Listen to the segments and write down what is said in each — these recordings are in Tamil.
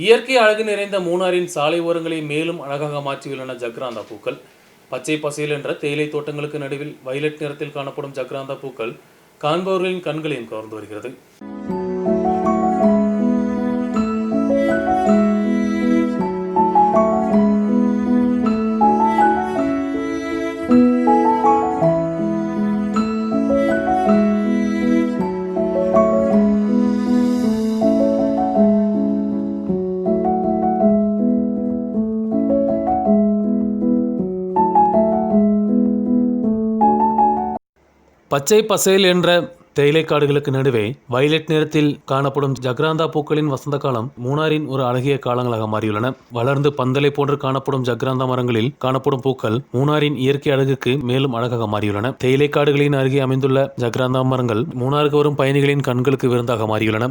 இயற்கை அழகு நிறைந்த மூணாரின் சாலை ஓரங்களை மேலும் அழகாக மாற்றியுள்ளன ஜக்ராந்தா பூக்கள். பச்சை பசேல் என்ற தேயிலை தோட்டங்களுக்கு நடுவில் வயலட் நிறத்தில் காணப்படும் ஜக்ராந்தா பூக்கள் காண்பவர்களின் கண்களையும் கவர்ந்து வருகிறது. பச்சை பசேல் என்ற தேயிலை காடுகளுக்கு நடுவே வயலட் நிறத்தில் காணப்படும் ஜக்ராந்தா பூக்களின் வசந்த காலம் மூணாரின் ஒரு அழகிய காலங்களாக மாறியுள்ளன. வளர்ந்து பந்தலை போன்று காணப்படும் ஜக்ராந்தா மரங்களில் காணப்படும் பூக்கள் மூணாரின் இயற்கை அழகுக்கு மேலும் அழகாக மாறியுள்ளன. தேயிலை காடுகளின் அருகே அமைந்துள்ள ஜக்ராந்தா மரங்கள் மூணாருக்கு வரும் பயணிகளின் கண்களுக்கு விருந்தாக மாறியுள்ளன.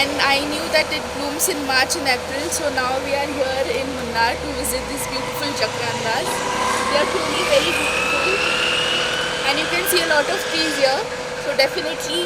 And I knew that it blooms in March and April, so now we are here in Munnar to visit these beautiful jagrandas. They are truly very beautiful, and you can see a lot of trees here. So definitely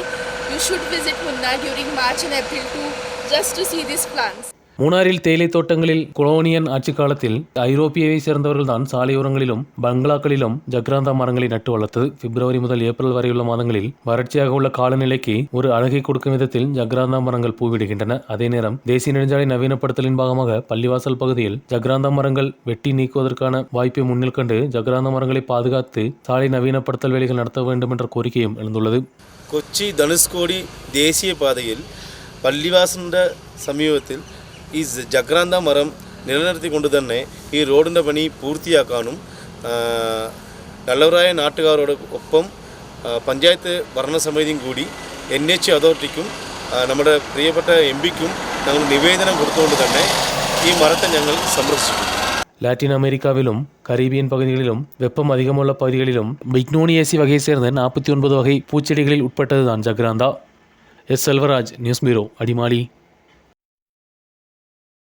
you should visit Munnar during March and April just to see these plants. மூணாரில் தேயிலை தோட்டங்களில் கொலோனியன் ஆட்சி காலத்தில் ஐரோப்பியவை சேர்ந்தவர்கள்தான் சாலையோரங்களிலும் பங்களாக்களிலும் ஜக்ராந்தா மரங்களை நட்டு வளர்த்தது. பிப்ரவரி முதல் ஏப்ரல் வரையுள்ள மாதங்களில் வறட்சியாக உள்ள காலநிலைக்கு ஒரு அழகை கொடுக்கும் விதத்தில் ஜக்ராந்தா மரங்கள் பூவிடுகின்றன. அதே நேரம் தேசிய நெடுஞ்சாலை நவீனப்படுத்தலின் பாகமாக பள்ளிவாசல் பகுதியில் ஜக்ராந்தா மரங்கள் வெட்டி நீக்குவதற்கான வாய்ப்பை முன்னில் கண்டு ஜக்ராந்தா மரங்களை பாதுகாத்து சாலை நவீனப்படுத்தல் வேலைகள் நடத்த வேண்டும் என்ற கோரிக்கையும் எழுந்துள்ளது. കൊച്ചി ധനുഷ്കോടി ദേശീയ പാതയിൽ പള്ളിവാസലിൻ്റെ സമീപത്തിൽ ഈ ജഗ്രാന്ത മരം നിലനിർത്തിക്കൊണ്ട് തന്നെ ഈ റോഡിൻ്റെ പണി പൂർത്തിയാക്കാനും നല്ലവരായ നാട്ടുകാരോട് ഒപ്പം പഞ്ചായത്ത് ഭരണസമിതിയും കൂടി NH അതോറിറ്റിക്കും നമ്മുടെ പ്രിയപ്പെട്ട MP-ക്കും ഞങ്ങൾ നിവേദനം കൊടുത്തുകൊണ്ട് തന്നെ ഈ മരത്തെ ഞങ്ങൾ സംരക്ഷിക്കും. லாட்டின் அமெரிக்காவிலும் கரீபியன் பகுதிகளிலும் வெப்பம் அதிகமுள்ள பகுதிகளிலும் பிக்னோனியேசி வகையை சேர்ந்த 49 வகை பூச்செடிகளில் உட்பட்டதுதான் jacaranda. Selvaraj, news bureau, Adimali.